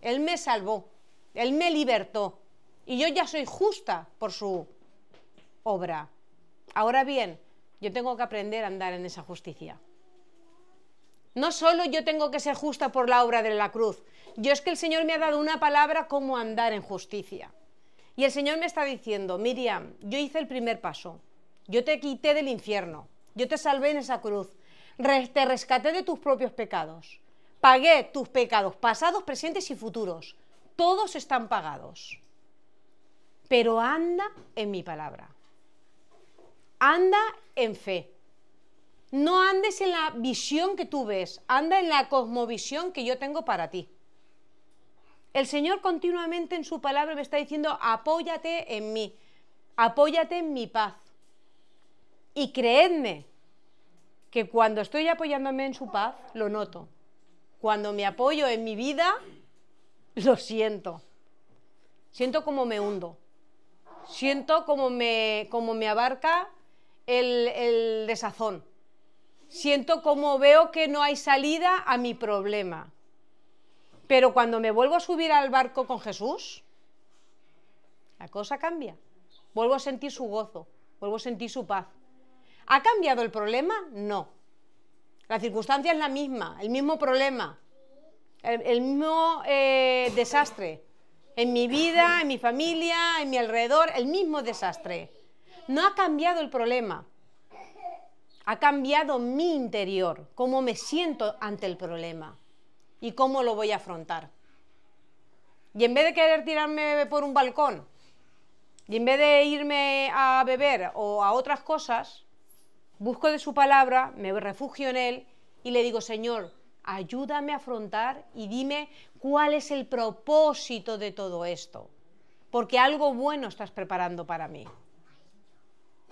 Él me salvó, Él me libertó. Y yo ya soy justa por su obra. Ahora bien, yo tengo que aprender a andar en esa justicia. No solo yo tengo que ser justa por la obra de la cruz. Yo es que el Señor me ha dado una palabra cómo andar en justicia. Y el Señor me está diciendo, Miriam, yo hice el primer paso. Yo te quité del infierno. Yo te salvé en esa cruz. Te rescaté de tus propios pecados. Pagué tus pecados pasados, presentes y futuros. Todos están pagados. Pero anda en mi palabra. Anda en fe. No andes en la visión que tú ves, anda en la cosmovisión que yo tengo para ti. El Señor continuamente en su palabra me está diciendo, apóyate en mí, apóyate en mi paz. Y creedme que cuando estoy apoyándome en su paz, lo noto. Cuando me apoyo en mi vida, lo siento. Siento como me hundo. Siento como me abarca el desazón. Siento como veo que no hay salida a mi problema. Pero cuando me vuelvo a subir al barco con Jesús, la cosa cambia. Vuelvo a sentir su gozo, vuelvo a sentir su paz. ¿Ha cambiado el problema? No. La circunstancia es la misma, el mismo problema, el mismo desastre. En mi vida, en mi familia, en mi alrededor, el mismo desastre. No ha cambiado el problema. Ha cambiado mi interior, cómo me siento ante el problema y cómo lo voy a afrontar. Y en vez de querer tirarme por un balcón, y en vez de irme a beber o a otras cosas, busco de su palabra, me refugio en él y le digo, Señor, ayúdame a afrontar y dime cuál es el propósito de todo esto, porque algo bueno estás preparando para mí.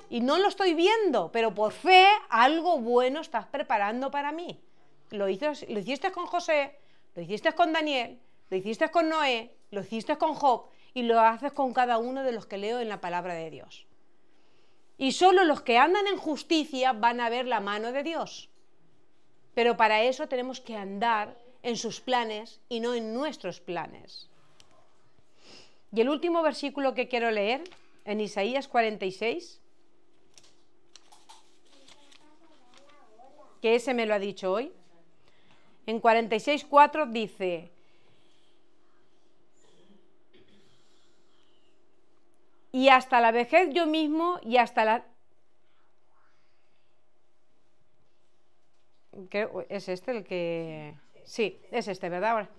Y no lo estoy viendo, pero por fe algo bueno estás preparando para mí. Lo hiciste con José, lo hiciste con Daniel, lo hiciste con Noé, lo hiciste con Job y lo haces con cada uno de los que leo en la palabra de Dios. Y solo los que andan en justicia van a ver la mano de Dios. Pero para eso tenemos que andar en sus planes y no en nuestros planes. Y el último versículo que quiero leer, en Isaías 46, que ese me lo ha dicho hoy, en 46:4 dice, y hasta la vejez yo mismo y hasta la... ¿Es este el que...? Sí, es este, ¿verdad?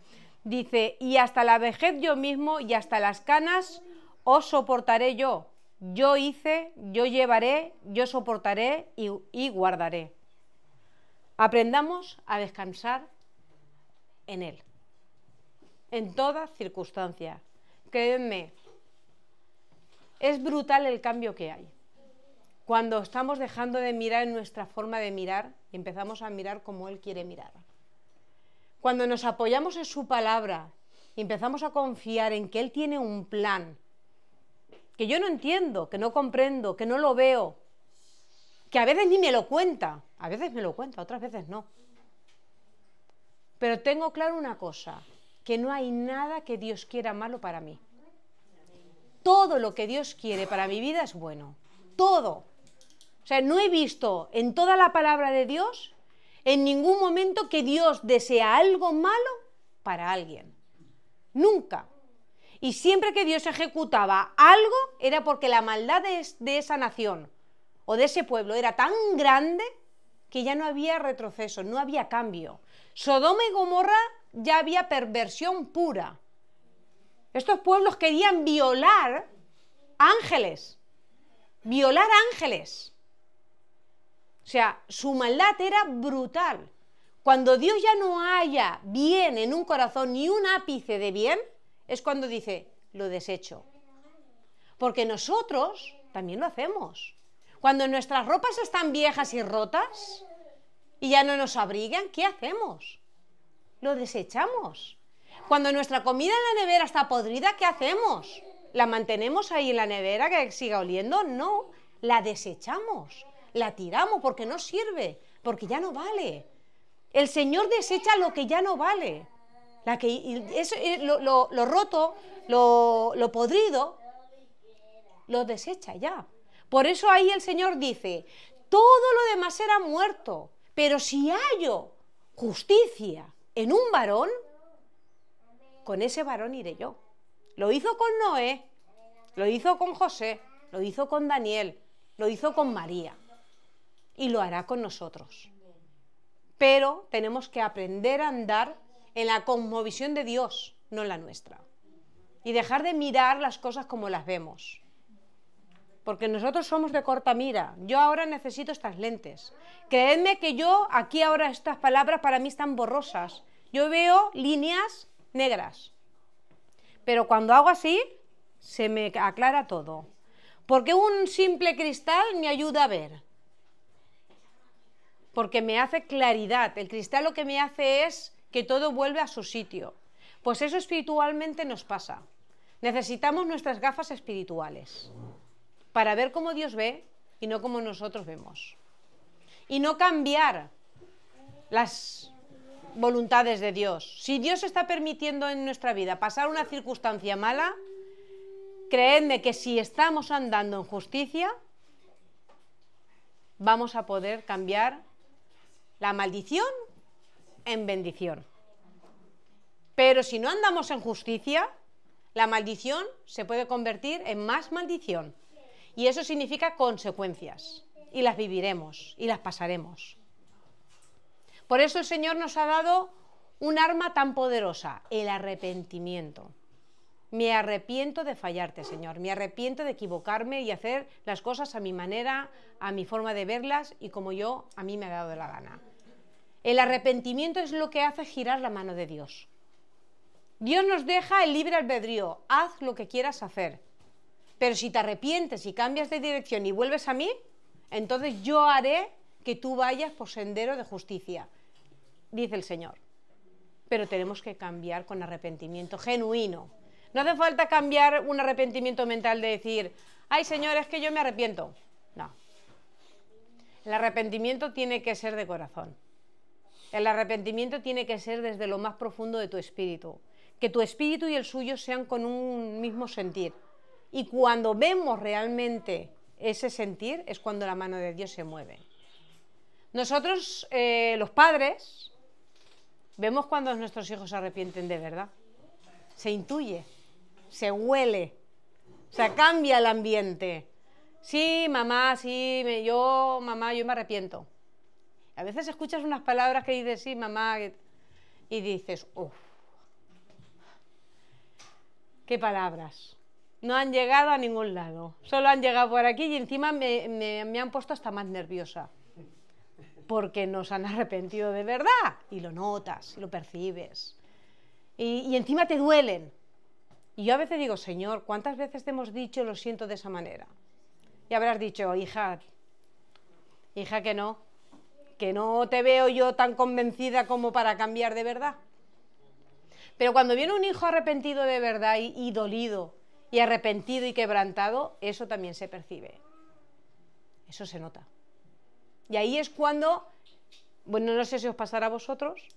Dice, y hasta la vejez yo mismo y hasta las canas os soportaré yo. Yo hice, yo llevaré, yo soportaré y guardaré. Aprendamos a descansar en Él, en toda circunstancia. Créanme, es brutal el cambio que hay. Cuando estamos dejando de mirar en nuestra forma de mirar y empezamos a mirar como Él quiere mirar. cuando nos apoyamos en su palabra y empezamos a confiar en que Él tiene un plan, que yo no entiendo, que no comprendo, que no lo veo, que a veces ni me lo cuenta, a veces me lo cuenta, otras veces no. Pero tengo claro una cosa, que no hay nada que Dios quiera malo para mí. Todo lo que Dios quiere para mi vida es bueno, todo. O sea, no he visto en toda la palabra de Dios, en ningún momento que Dios desea algo malo para alguien. Nunca. Y siempre que Dios ejecutaba algo, era porque la maldad de esa nación o de ese pueblo era tan grande que ya no había retroceso, no había cambio. Sodoma y Gomorra ya había perversión pura. Estos pueblos querían violar ángeles. Violar ángeles. O sea, su maldad era brutal. Cuando Dios ya no haya bien en un corazón, ni un ápice de bien, es cuando dice, lo desecho. Porque nosotros también lo hacemos. Cuando nuestras ropas están viejas y rotas y ya no nos abrigan, ¿qué hacemos? Lo desechamos. Cuando nuestra comida en la nevera está podrida, ¿qué hacemos? ¿La mantenemos ahí en la nevera que siga oliendo? No, la desechamos, la tiramos porque no sirve, porque ya no vale. El Señor desecha lo que ya no vale. Lo roto, lo podrido, lo desecha ya. Por eso ahí el Señor dice, todo lo demás será muerto, pero si hallo justicia en un varón, con ese varón iré yo. Lo hizo con Noé, lo hizo con José, lo hizo con Daniel, lo hizo con María y lo hará con nosotros. Pero tenemos que aprender a andar en la cosmovisión de Dios, no en la nuestra. Y dejar de mirar las cosas como las vemos. Porque nosotros somos de corta mira. Yo ahora necesito estas lentes. Creedme que yo, aquí ahora estas palabras para mí están borrosas. Yo veo líneas negras. Pero cuando hago así, se me aclara todo. Porque un simple cristal me ayuda a ver. Porque me hace claridad. El cristal lo que me hace es que todo vuelve a su sitio. Pues eso espiritualmente nos pasa. Necesitamos nuestras gafas espirituales para ver cómo Dios ve y no como nosotros vemos. Y no cambiar las voluntades de Dios. Si Dios está permitiendo en nuestra vida pasar una circunstancia mala, creedme que si estamos andando en justicia, vamos a poder cambiar la maldición en bendición. Pero si no andamos en justicia, la maldición se puede convertir en más maldición. Y eso significa consecuencias. Y las viviremos y las pasaremos. Por eso el Señor nos ha dado un arma tan poderosa, el arrepentimiento. Me arrepiento de fallarte, Señor. Me arrepiento de equivocarme y hacer las cosas a mi manera, a mi forma de verlas y como a mí me ha dado la gana. El arrepentimiento es lo que hace girar la mano de Dios. Dios nos deja el libre albedrío. Haz lo que quieras hacer. Pero si te arrepientes y cambias de dirección y vuelves a mí, entonces yo haré que tú vayas por sendero de justicia, dice el Señor. Pero tenemos que cambiar con arrepentimiento genuino. No hace falta cambiar un arrepentimiento mental de decir, ay Señor, es que yo me arrepiento. No. El arrepentimiento tiene que ser de corazón. El arrepentimiento tiene que ser desde lo más profundo de tu espíritu. Que tu espíritu y el suyo sean con un mismo sentir. Y cuando vemos realmente ese sentir es cuando la mano de Dios se mueve. Nosotros, los padres, vemos cuando nuestros hijos se arrepienten de verdad. Se intuye, se huele, o sea, cambia el ambiente. Sí, mamá, yo me arrepiento. A veces escuchas unas palabras que dices, sí, mamá, y dices, uff, qué palabras. No han llegado a ningún lado, solo han llegado por aquí y encima me han puesto hasta más nerviosa, porque nos han arrepentido de verdad, y lo notas, y lo percibes, y encima te duelen. Y yo a veces digo, Señor, ¿cuántas veces te hemos dicho lo siento de esa manera? Y habrás dicho, hija que no te veo yo tan convencida como para cambiar de verdad. Pero cuando viene un hijo arrepentido de verdad y dolido, y arrepentido y quebrantado, eso también se percibe. Eso se nota. Y ahí es cuando, bueno, no sé si os pasará a vosotros,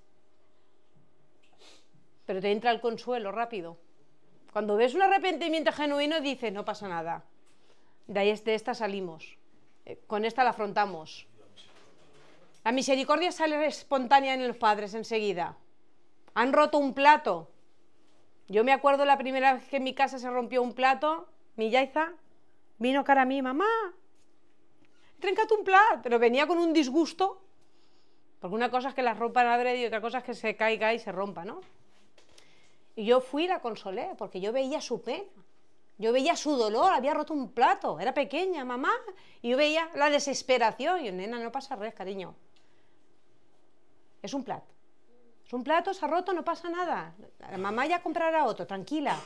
pero te entra el consuelo rápido. Cuando ves un arrepentimiento genuino, dices, no pasa nada. De esta salimos. Con esta la afrontamos. La misericordia sale espontánea en los padres enseguida. Han roto un plato. Yo me acuerdo la primera vez que en mi casa se rompió un plato, mi Yaiza vino cara a mí, mamá, he trencado un plato, pero venía con un disgusto, porque una cosa es que la rompan adrede y otra cosa es que se caiga y se rompa, ¿no? Y yo fui y la consolé, porque yo veía su pena, yo veía su dolor, había roto un plato, era pequeña, mamá, y yo veía la desesperación, y yo, nena, no pasa res, cariño, es un plato. Es un plato, se ha roto, no pasa nada. La mamá ya comprará otro, tranquila.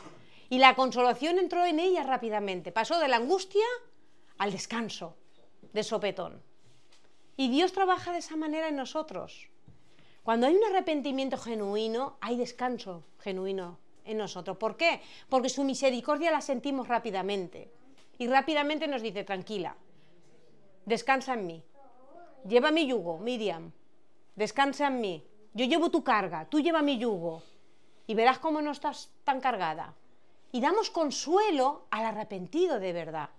Y la consolación entró en ella rápidamente. Pasó de la angustia al descanso, de sopetón. Y Dios trabaja de esa manera en nosotros. Cuando hay un arrepentimiento genuino, hay descanso genuino en nosotros. ¿Por qué? Porque su misericordia la sentimos rápidamente. Y rápidamente nos dice, tranquila, descansa en mí. Lleva mi yugo, Miriam, descansa en mí. Yo llevo tu carga, tú lleva mi yugo y verás cómo no estás tan cargada. Y damos consuelo al arrepentido de verdad.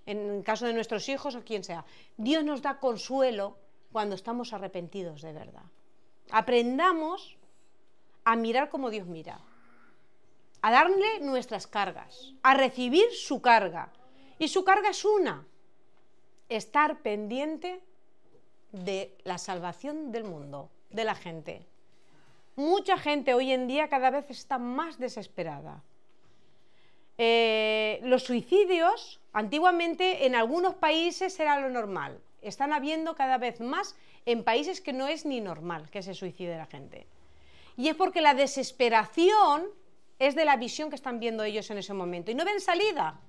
En el caso de nuestros hijos o quien sea. Dios nos da consuelo cuando estamos arrepentidos de verdad. Aprendamos a mirar como Dios mira. A darle nuestras cargas. A recibir su carga. Y su carga es una. Estar pendiente de la salvación del mundo. De la gente. Mucha gente hoy en día cada vez está más desesperada. Los suicidios, antiguamente en algunos países era lo normal. Están habiendo cada vez más en países que no es ni normal que se suicide la gente. Y es porque la desesperación es de la visión que están viendo ellos en ese momento. Y no ven salida.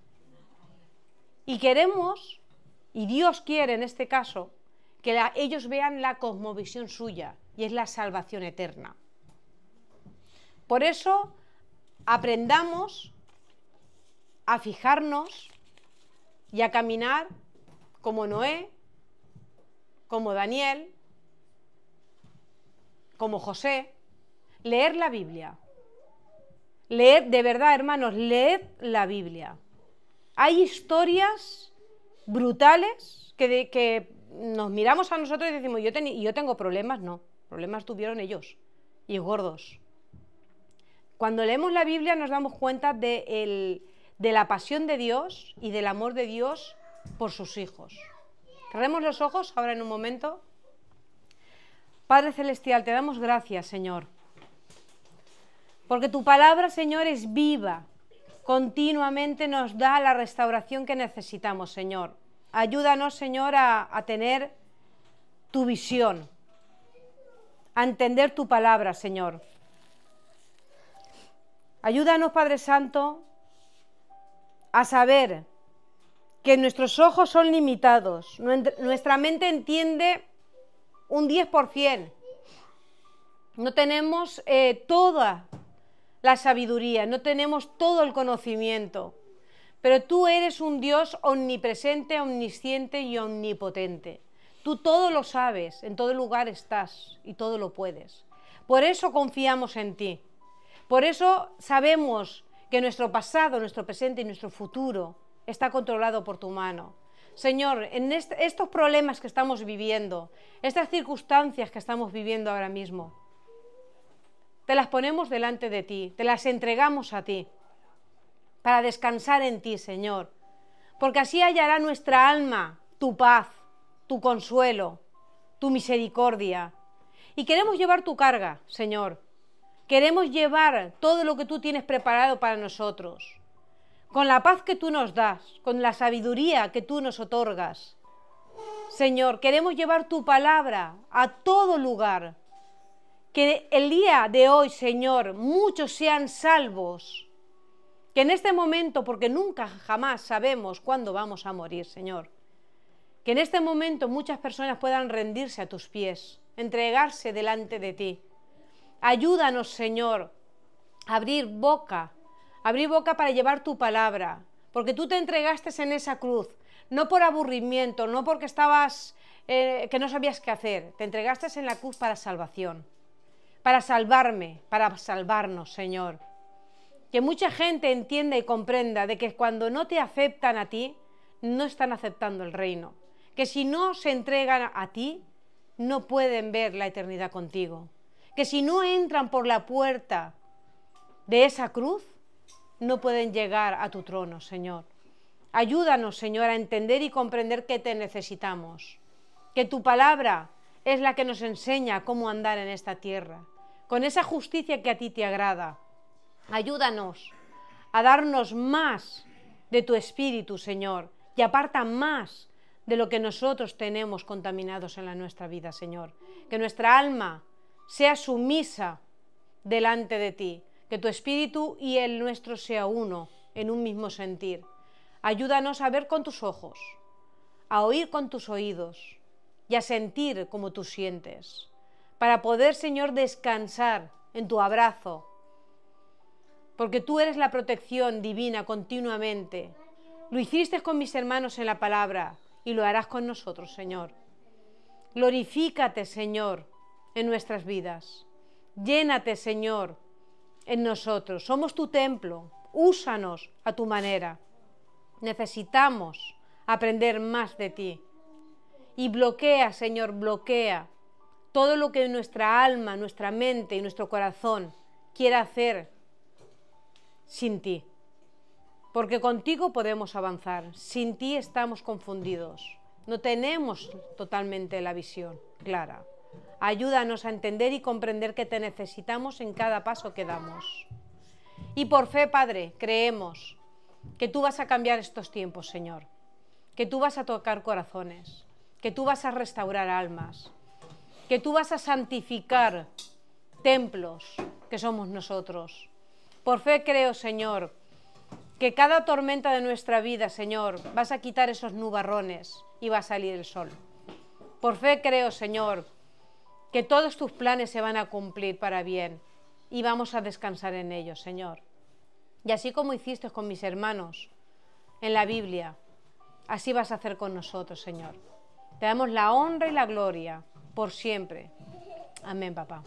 Y queremos, y Dios quiere en este caso, que ellos vean la cosmovisión suya. Y es la salvación eterna. Por eso, aprendamos a fijarnos y a caminar como Noé, como Daniel, como José. Leer la Biblia. Leer, de verdad, hermanos, leed la Biblia. Hay historias brutales que nos miramos a nosotros y decimos, yo tengo problemas. No, problemas tuvieron ellos, y gordos. Cuando leemos la Biblia nos damos cuenta de la pasión de Dios y del amor de Dios por sus hijos. Cerremos los ojos ahora en un momento. Padre Celestial, te damos gracias, Señor, porque tu palabra, Señor, es viva. Continuamente nos da la restauración que necesitamos, Señor. Ayúdanos, Señor, a tener tu visión, a entender tu palabra, Señor. Ayúdanos, Padre Santo, a saber que nuestros ojos son limitados, nuestra mente entiende un 10%. No tenemos toda la sabiduría, no tenemos todo el conocimiento, pero tú eres un Dios omnipresente, omnisciente y omnipotente. Tú todo lo sabes, en todo lugar estás y todo lo puedes. Por eso confiamos en ti. Por eso sabemos que nuestro pasado, nuestro presente y nuestro futuro está controlado por tu mano. Señor, en estos problemas que estamos viviendo, estas circunstancias que estamos viviendo ahora mismo, te las ponemos delante de ti, te las entregamos a ti, para descansar en ti, Señor, porque así hallará nuestra alma tu paz, tu consuelo, tu misericordia. Y queremos llevar tu carga, Señor. Queremos llevar todo lo que tú tienes preparado para nosotros, con la paz que tú nos das, con la sabiduría que tú nos otorgas. Señor, queremos llevar tu palabra a todo lugar. Que el día de hoy, Señor, muchos sean salvos. Que en este momento, porque nunca jamás sabemos cuándo vamos a morir, Señor, que en este momento muchas personas puedan rendirse a tus pies, entregarse delante de ti. Ayúdanos, Señor, abrir boca para llevar tu palabra, porque tú te entregaste en esa cruz, no por aburrimiento, no porque estabas, que no sabías qué hacer, te entregaste en la cruz para salvación, para salvarme, para salvarnos, Señor. Que mucha gente entienda y comprenda de que cuando no te aceptan a ti, no están aceptando el reino, que si no se entregan a ti, no pueden ver la eternidad contigo, que si no entran por la puerta de esa cruz, no pueden llegar a tu trono, Señor. Ayúdanos, Señor, a entender y comprender que te necesitamos, que tu palabra es la que nos enseña cómo andar en esta tierra, con esa justicia que a ti te agrada. Ayúdanos a darnos más de tu espíritu, Señor, y aparta más de lo que nosotros tenemos contaminados en nuestra vida, Señor. Que nuestra alma sea sumisa delante de ti, que tu espíritu y el nuestro sea uno, en un mismo sentir. Ayúdanos a ver con tus ojos, a oír con tus oídos y a sentir como tú sientes, para poder, Señor, descansar en tu abrazo, porque tú eres la protección divina continuamente. Lo hiciste con mis hermanos en la palabra y lo harás con nosotros, Señor. Glorifícate, Señor, en nuestras vidas. Llénate, Señor, en nosotros. Somos tu templo. Úsanos a tu manera. Necesitamos aprender más de ti. Y bloquea, Señor, bloquea todo lo que nuestra alma, nuestra mente y nuestro corazón quiera hacer sin ti. Porque contigo podemos avanzar. Sin ti estamos confundidos. No tenemos totalmente la visión clara. Ayúdanos a entender y comprender que te necesitamos en cada paso que damos. Y por fe, Padre, creemos que tú vas a cambiar estos tiempos, Señor. Que tú vas a tocar corazones. Que tú vas a restaurar almas. Que tú vas a santificar templos que somos nosotros. Por fe creo, Señor, que cada tormenta de nuestra vida, Señor, vas a quitar esos nubarrones y va a salir el sol. Por fe creo, Señor, que todos tus planes se van a cumplir para bien y vamos a descansar en ellos, Señor. Y así como hiciste con mis hermanos en la Biblia, así vas a hacer con nosotros, Señor. Te damos la honra y la gloria por siempre. Amén, papá.